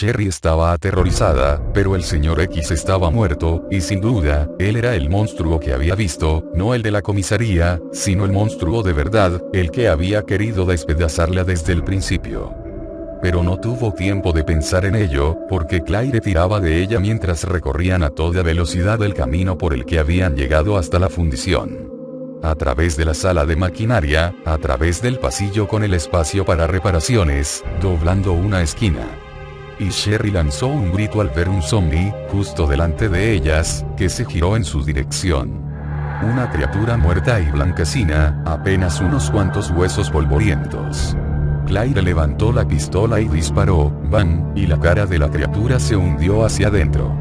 Sherry estaba aterrorizada, pero el señor X estaba muerto, y sin duda, él era el monstruo que había visto, no el de la comisaría, sino el monstruo de verdad, el que había querido despedazarla desde el principio. Pero no tuvo tiempo de pensar en ello, porque Claire tiraba de ella mientras recorrían a toda velocidad el camino por el que habían llegado hasta la fundición. A través de la sala de maquinaria, a través del pasillo con el espacio para reparaciones, doblando una esquina. Y Sherry lanzó un grito al ver un zombie, justo delante de ellas, que se giró en su dirección. Una criatura muerta y blanquecina, apenas unos cuantos huesos polvorientos. Claire levantó la pistola y disparó, ¡bam!, y la cara de la criatura se hundió hacia adentro.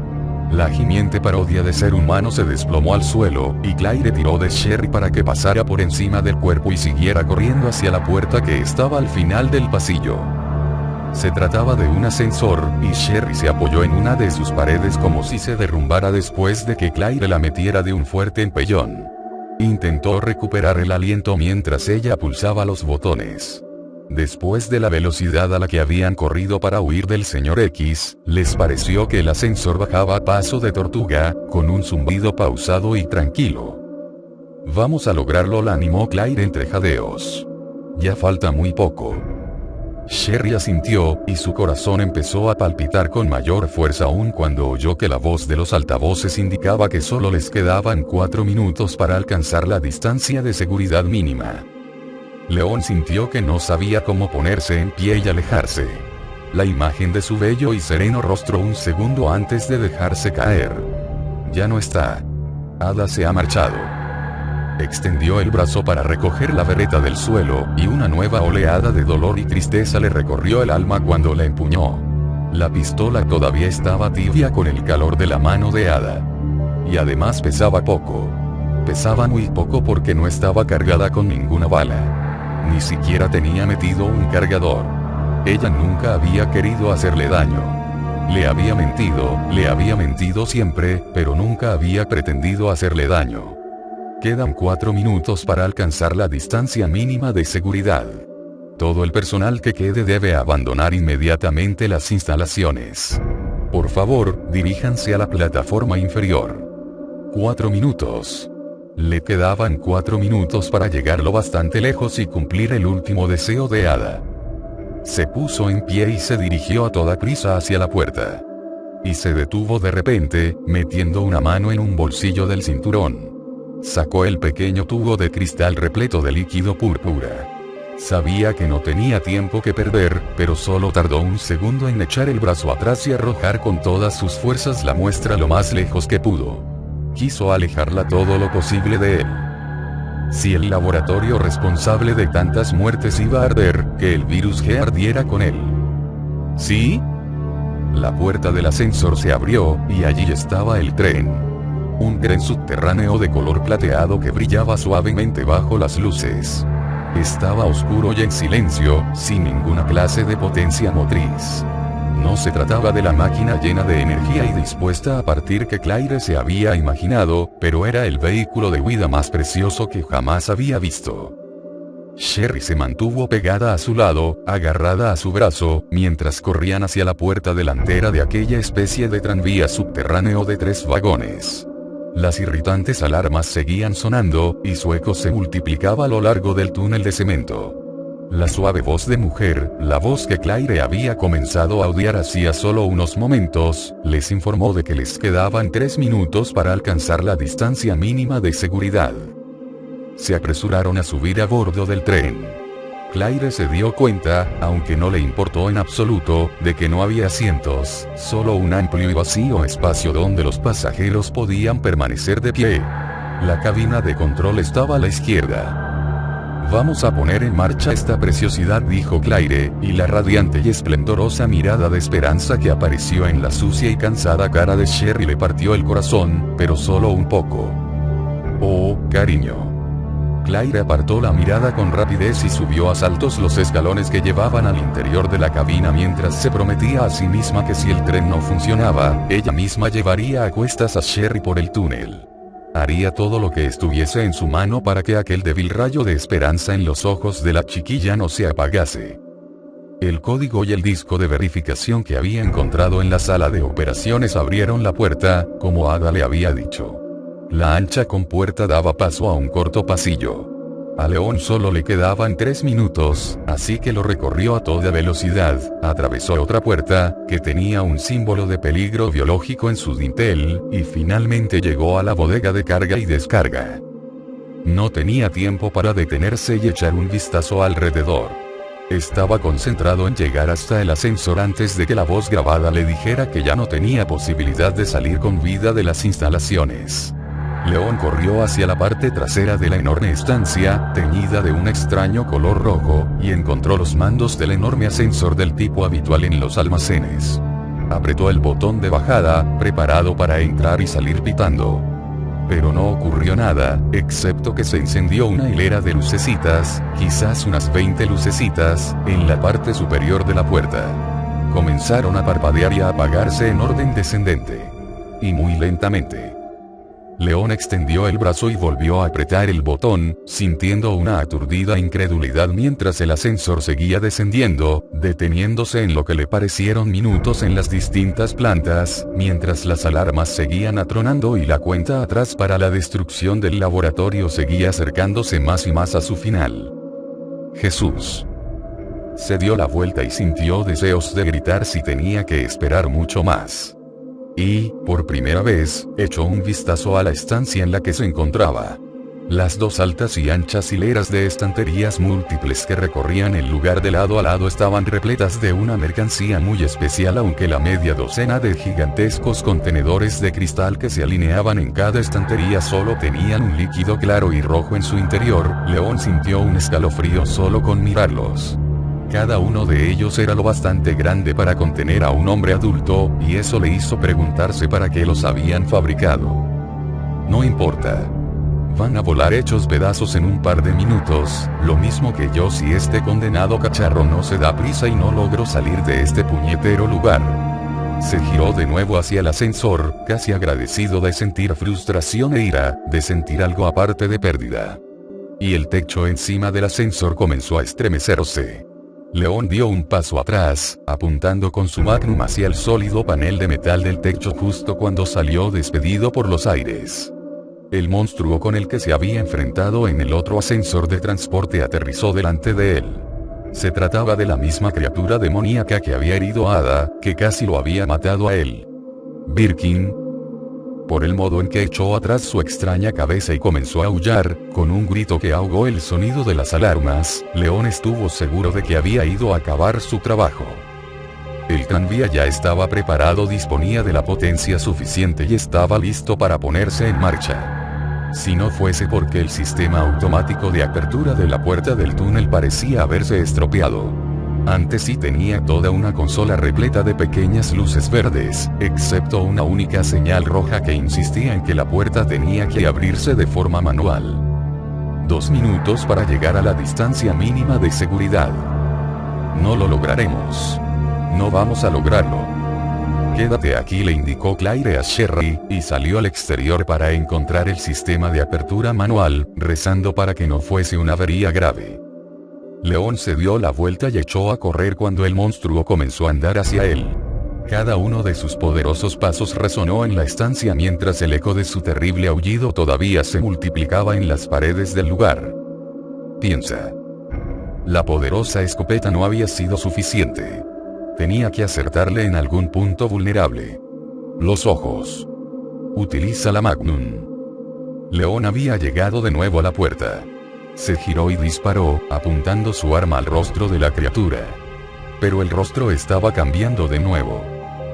La gimiente parodia de ser humano se desplomó al suelo, y Claire tiró de Sherry para que pasara por encima del cuerpo y siguiera corriendo hacia la puerta que estaba al final del pasillo. Se trataba de un ascensor, y Sherry se apoyó en una de sus paredes como si se derrumbara después de que Claire la metiera de un fuerte empellón. Intentó recuperar el aliento mientras ella pulsaba los botones. Después de la velocidad a la que habían corrido para huir del señor X, les pareció que el ascensor bajaba a paso de tortuga, con un zumbido pausado y tranquilo. «Vamos a lograrlo», la animó Claire entre jadeos. «Ya falta muy poco». Sherry asintió, y su corazón empezó a palpitar con mayor fuerza aún cuando oyó que la voz de los altavoces indicaba que solo les quedaban 4 minutos para alcanzar la distancia de seguridad mínima. León sintió que no sabía cómo ponerse en pie y alejarse. La imagen de su bello y sereno rostro un segundo antes de dejarse caer. Ya no está. Ada se ha marchado. Extendió el brazo para recoger la bereta del suelo, y una nueva oleada de dolor y tristeza le recorrió el alma cuando la empuñó. La pistola todavía estaba tibia con el calor de la mano de Ada. Y además pesaba poco. Pesaba muy poco porque no estaba cargada con ninguna bala. Ni siquiera tenía metido un cargador. Ella nunca había querido hacerle daño. Le había mentido siempre, pero nunca había pretendido hacerle daño. Quedan 4 minutos para alcanzar la distancia mínima de seguridad. Todo el personal que quede debe abandonar inmediatamente las instalaciones. Por favor, diríjanse a la plataforma inferior. 4 minutos. Le quedaban 4 minutos para llegar lo bastante lejos y cumplir el último deseo de Ada. Se puso en pie y se dirigió a toda prisa hacia la puerta. Y se detuvo de repente, metiendo una mano en un bolsillo del cinturón. Sacó el pequeño tubo de cristal repleto de líquido púrpura. Sabía que no tenía tiempo que perder, pero solo tardó un segundo en echar el brazo atrás y arrojar con todas sus fuerzas la muestra lo más lejos que pudo. Quiso alejarla todo lo posible de él. Si el laboratorio responsable de tantas muertes iba a arder, que el virus G ardiera con él. ¿Sí? La puerta del ascensor se abrió, y allí estaba el tren. Un tren subterráneo de color plateado que brillaba suavemente bajo las luces. Estaba oscuro y en silencio, sin ninguna clase de potencia motriz. No se trataba de la máquina llena de energía y dispuesta a partir que Claire se había imaginado, pero era el vehículo de huida más precioso que jamás había visto. Sherry se mantuvo pegada a su lado, agarrada a su brazo, mientras corrían hacia la puerta delantera de aquella especie de tranvía subterráneo de 3 vagones. Las irritantes alarmas seguían sonando, y su eco se multiplicaba a lo largo del túnel de cemento. La suave voz de mujer, la voz que Claire había comenzado a odiar hacía solo unos momentos, les informó de que les quedaban 3 minutos para alcanzar la distancia mínima de seguridad. Se apresuraron a subir a bordo del tren. Claire se dio cuenta, aunque no le importó en absoluto, de que no había asientos, solo un amplio y vacío espacio donde los pasajeros podían permanecer de pie. La cabina de control estaba a la izquierda. «Vamos a poner en marcha esta preciosidad», dijo Claire, y la radiante y esplendorosa mirada de esperanza que apareció en la sucia y cansada cara de Sherry le partió el corazón, pero solo un poco. «Oh, cariño». Claire apartó la mirada con rapidez y subió a saltos los escalones que llevaban al interior de la cabina mientras se prometía a sí misma que si el tren no funcionaba, ella misma llevaría a cuestas a Sherry por el túnel. Haría todo lo que estuviese en su mano para que aquel débil rayo de esperanza en los ojos de la chiquilla no se apagase. El código y el disco de verificación que había encontrado en la sala de operaciones abrieron la puerta, como Ada le había dicho. La ancha compuerta daba paso a un corto pasillo. A León solo le quedaban 3 minutos, así que lo recorrió a toda velocidad, atravesó otra puerta, que tenía un símbolo de peligro biológico en su dintel, y finalmente llegó a la bodega de carga y descarga. No tenía tiempo para detenerse y echar un vistazo alrededor. Estaba concentrado en llegar hasta el ascensor antes de que la voz grabada le dijera que ya no tenía posibilidad de salir con vida de las instalaciones. León corrió hacia la parte trasera de la enorme estancia, teñida de un extraño color rojo, y encontró los mandos del enorme ascensor del tipo habitual en los almacenes. Apretó el botón de bajada, preparado para entrar y salir pitando. Pero no ocurrió nada, excepto que se encendió una hilera de lucecitas, quizás unas 20 lucecitas, en la parte superior de la puerta. Comenzaron a parpadear y a apagarse en orden descendente. Y muy lentamente. León extendió el brazo y volvió a apretar el botón, sintiendo una aturdida incredulidad mientras el ascensor seguía descendiendo, deteniéndose en lo que le parecieron minutos en las distintas plantas, mientras las alarmas seguían atronando y la cuenta atrás para la destrucción del laboratorio seguía acercándose más y más a su final. Jesús. Se dio la vuelta y sintió deseos de gritar si tenía que esperar mucho más. Y, por primera vez, echó un vistazo a la estancia en la que se encontraba. Las dos altas y anchas hileras de estanterías múltiples que recorrían el lugar de lado a lado estaban repletas de una mercancía muy especial, aunque la media docena de gigantescos contenedores de cristal que se alineaban en cada estantería solo tenían un líquido claro y rojo en su interior. León sintió un escalofrío solo con mirarlos. Cada uno de ellos era lo bastante grande para contener a un hombre adulto, y eso le hizo preguntarse para qué los habían fabricado. No importa. Van a volar hechos pedazos en un par de minutos, lo mismo que yo si este condenado cacharro no se da prisa y no logro salir de este puñetero lugar. Se giró de nuevo hacia el ascensor, casi agradecido de sentir frustración e ira, de sentir algo aparte de pérdida. Y el techo encima del ascensor comenzó a estremecerse. León dio un paso atrás, apuntando con su magnum hacia el sólido panel de metal del techo justo cuando salió despedido por los aires. El monstruo con el que se había enfrentado en el otro ascensor de transporte aterrizó delante de él. Se trataba de la misma criatura demoníaca que había herido a Ada, que casi lo había matado a él. Birkin. Por el modo en que echó atrás su extraña cabeza y comenzó a aullar, con un grito que ahogó el sonido de las alarmas, León estuvo seguro de que había ido a acabar su trabajo. El tranvía ya estaba preparado, disponía de la potencia suficiente y estaba listo para ponerse en marcha. Si no fuese porque el sistema automático de apertura de la puerta del túnel parecía haberse estropeado. Antes sí tenía toda una consola repleta de pequeñas luces verdes, excepto una única señal roja que insistía en que la puerta tenía que abrirse de forma manual. 2 minutos para llegar a la distancia mínima de seguridad. No lo lograremos. No vamos a lograrlo. Quédate aquí, le indicó Claire a Sherry, y salió al exterior para encontrar el sistema de apertura manual, rezando para que no fuese una avería grave. León se dio la vuelta y echó a correr cuando el monstruo comenzó a andar hacia él. Cada uno de sus poderosos pasos resonó en la estancia mientras el eco de su terrible aullido todavía se multiplicaba en las paredes del lugar. Piensa. La poderosa escopeta no había sido suficiente. Tenía que acertarle en algún punto vulnerable. Los ojos. Utiliza la Magnum. León había llegado de nuevo a la puerta. Se giró y disparó, apuntando su arma al rostro de la criatura. Pero el rostro estaba cambiando de nuevo.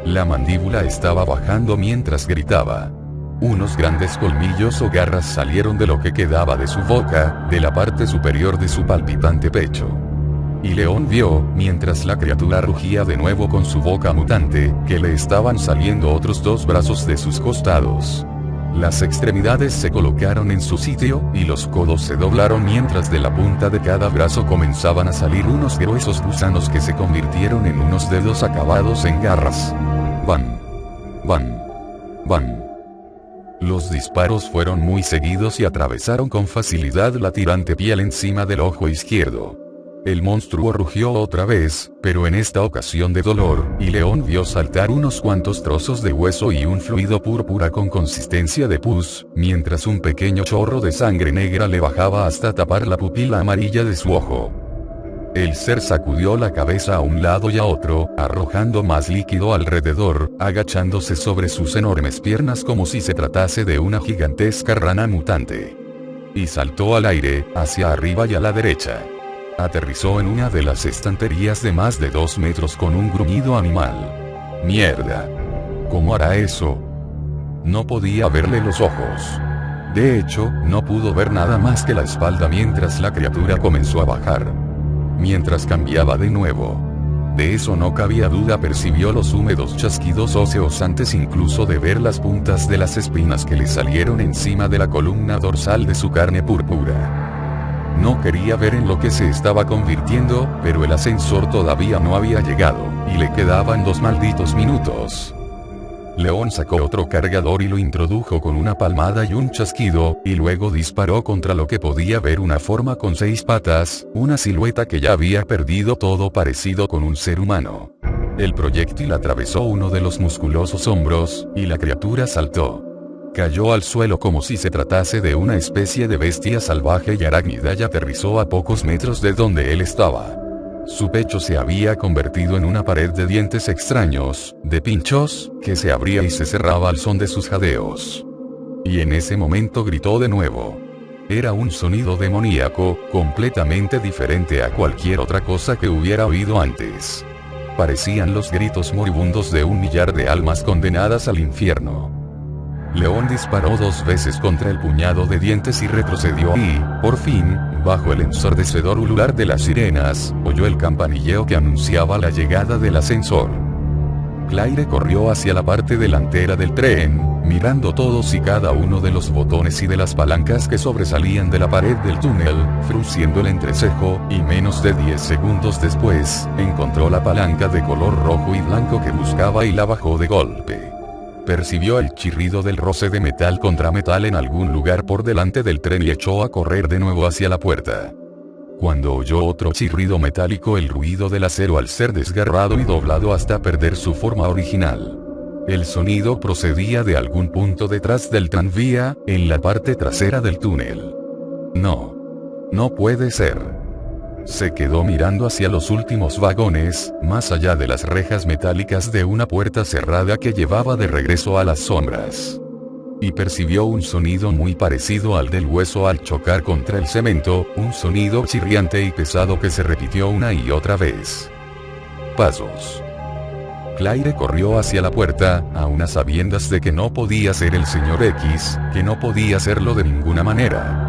La mandíbula estaba bajando mientras gritaba. Unos grandes colmillos o garras salieron de lo que quedaba de su boca, de la parte superior de su palpitante pecho. Y León vio, mientras la criatura rugía de nuevo con su boca mutante, que le estaban saliendo otros 2 brazos de sus costados. Las extremidades se colocaron en su sitio, y los codos se doblaron mientras de la punta de cada brazo comenzaban a salir unos gruesos gusanos que se convirtieron en unos dedos acabados en garras. Van. Van. Van. Los disparos fueron muy seguidos y atravesaron con facilidad la tirante piel encima del ojo izquierdo. El monstruo rugió otra vez, pero en esta ocasión de dolor, y León vio saltar unos cuantos trozos de hueso y un fluido púrpura con consistencia de pus, mientras un pequeño chorro de sangre negra le bajaba hasta tapar la pupila amarilla de su ojo. El ser sacudió la cabeza a un lado y a otro, arrojando más líquido alrededor, agachándose sobre sus enormes piernas como si se tratase de una gigantesca rana mutante. Y saltó al aire, hacia arriba y a la derecha. Aterrizó en una de las estanterías de más de 2 metros con un gruñido animal. ¡Mierda! ¿Cómo hará eso? No podía verle los ojos. De hecho, no pudo ver nada más que la espalda mientras la criatura comenzó a bajar. Mientras cambiaba de nuevo. De eso no cabía duda, percibió los húmedos chasquidos óseos antes incluso de ver las puntas de las espinas que le salieron encima de la columna dorsal de su carne púrpura. No quería ver en lo que se estaba convirtiendo, pero el ascensor todavía no había llegado, y le quedaban 2 malditos minutos. León sacó otro cargador y lo introdujo con una palmada y un chasquido, y luego disparó contra lo que podía ver una forma con 6 patas, una silueta que ya había perdido todo parecido con un ser humano. El proyectil atravesó uno de los musculosos hombros, y la criatura saltó. Cayó al suelo como si se tratase de una especie de bestia salvaje y arácnida y aterrizó a pocos metros de donde él estaba. Su pecho se había convertido en una pared de dientes extraños, de pinchos, que se abría y se cerraba al son de sus jadeos. Y en ese momento gritó de nuevo. Era un sonido demoníaco, completamente diferente a cualquier otra cosa que hubiera oído antes. Parecían los gritos moribundos de 1 millar de almas condenadas al infierno. León disparó 2 veces contra el puñado de dientes y retrocedió y, por fin, bajo el ensordecedor ulular de las sirenas, oyó el campanilleo que anunciaba la llegada del ascensor. Claire corrió hacia la parte delantera del tren, mirando todos y cada uno de los botones y de las palancas que sobresalían de la pared del túnel, frunciendo el entrecejo, y menos de 10 segundos después, encontró la palanca de color rojo y blanco que buscaba y la bajó de golpe. Percibió el chirrido del roce de metal contra metal en algún lugar por delante del tren y echó a correr de nuevo hacia la puerta. Cuando oyó otro chirrido metálico, el ruido del acero al ser desgarrado y doblado hasta perder su forma original. El sonido procedía de algún punto detrás del tranvía, en la parte trasera del túnel. No. No puede ser. Se quedó mirando hacia los últimos vagones, más allá de las rejas metálicas de una puerta cerrada que llevaba de regreso a las sombras. Y percibió un sonido muy parecido al del hueso al chocar contra el cemento, un sonido chirriante y pesado que se repitió una y otra vez. Pasos. Claire corrió hacia la puerta, aún a sabiendas de que no podía ser el señor X, que no podía serlo de ninguna manera.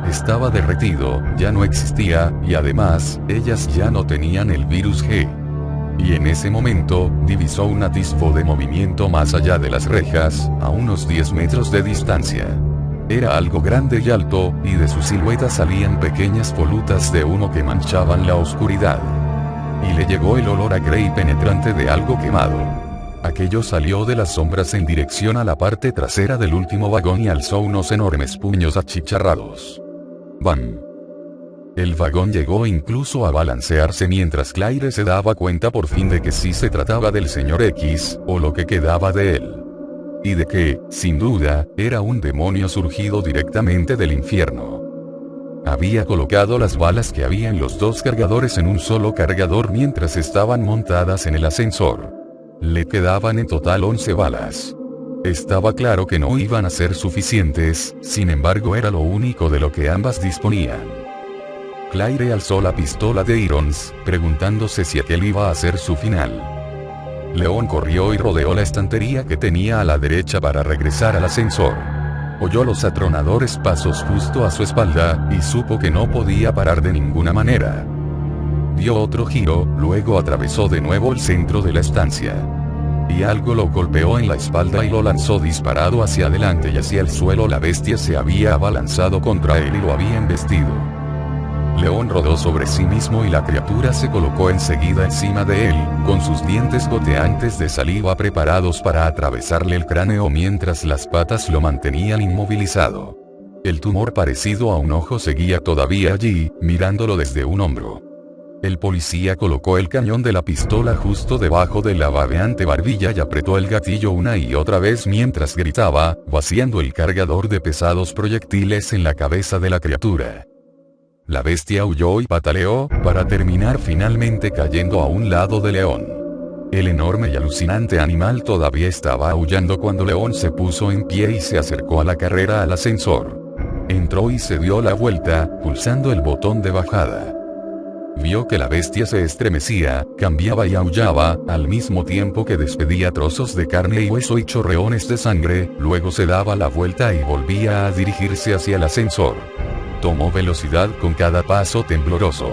Estaba derretido, ya no existía, y además, ellas ya no tenían el virus G. Y en ese momento, divisó un atisbo de movimiento más allá de las rejas, a unos 10 metros de distancia. Era algo grande y alto, y de su silueta salían pequeñas volutas de humo que manchaban la oscuridad. Y le llegó el olor acre y penetrante de algo quemado. Aquello salió de las sombras en dirección a la parte trasera del último vagón y alzó unos enormes puños achicharrados. ¡Bam! El vagón llegó incluso a balancearse mientras Claire se daba cuenta por fin de que sí se trataba del señor X, o lo que quedaba de él. Y de que, sin duda, era un demonio surgido directamente del infierno. Había colocado las balas que había en los 2 cargadores en un solo cargador mientras estaban montadas en el ascensor. Le quedaban en total 11 balas. Estaba claro que no iban a ser suficientes, sin embargo era lo único de lo que ambas disponían. Claire alzó la pistola de Irons, preguntándose si aquel iba a ser su final. León corrió y rodeó la estantería que tenía a la derecha para regresar al ascensor. Oyó los atronadores pasos justo a su espalda, y supo que no podía parar de ninguna manera. Dio otro giro, luego atravesó de nuevo el centro de la estancia. Y algo lo golpeó en la espalda y lo lanzó disparado hacia adelante y hacia el suelo. La bestia se había abalanzado contra él y lo había embestido. León rodó sobre sí mismo y la criatura se colocó enseguida encima de él, con sus dientes goteantes de saliva preparados para atravesarle el cráneo mientras las patas lo mantenían inmovilizado. El tumor parecido a un ojo seguía todavía allí, mirándolo desde un hombro. El policía colocó el cañón de la pistola justo debajo de la babeante barbilla y apretó el gatillo una y otra vez mientras gritaba, vaciando el cargador de pesados proyectiles en la cabeza de la criatura. La bestia huyó y pataleó, para terminar finalmente cayendo a un lado de León. El enorme y alucinante animal todavía estaba aullando cuando León se puso en pie y se acercó a la carrera al ascensor. Entró y se dio la vuelta, pulsando el botón de bajada. Vio que la bestia se estremecía, cambiaba y aullaba, al mismo tiempo que despedía trozos de carne y hueso y chorreones de sangre, luego se daba la vuelta y volvía a dirigirse hacia el ascensor. Tomó velocidad con cada paso tembloroso.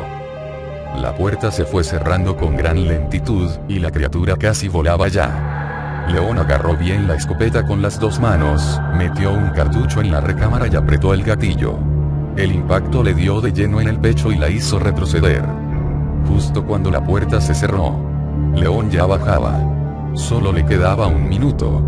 La puerta se fue cerrando con gran lentitud, y la criatura casi volaba ya. León agarró bien la escopeta con las dos manos, metió un cartucho en la recámara y apretó el gatillo. El impacto le dio de lleno en el pecho y la hizo retroceder. Justo cuando la puerta se cerró, León ya bajaba. Solo le quedaba un minuto.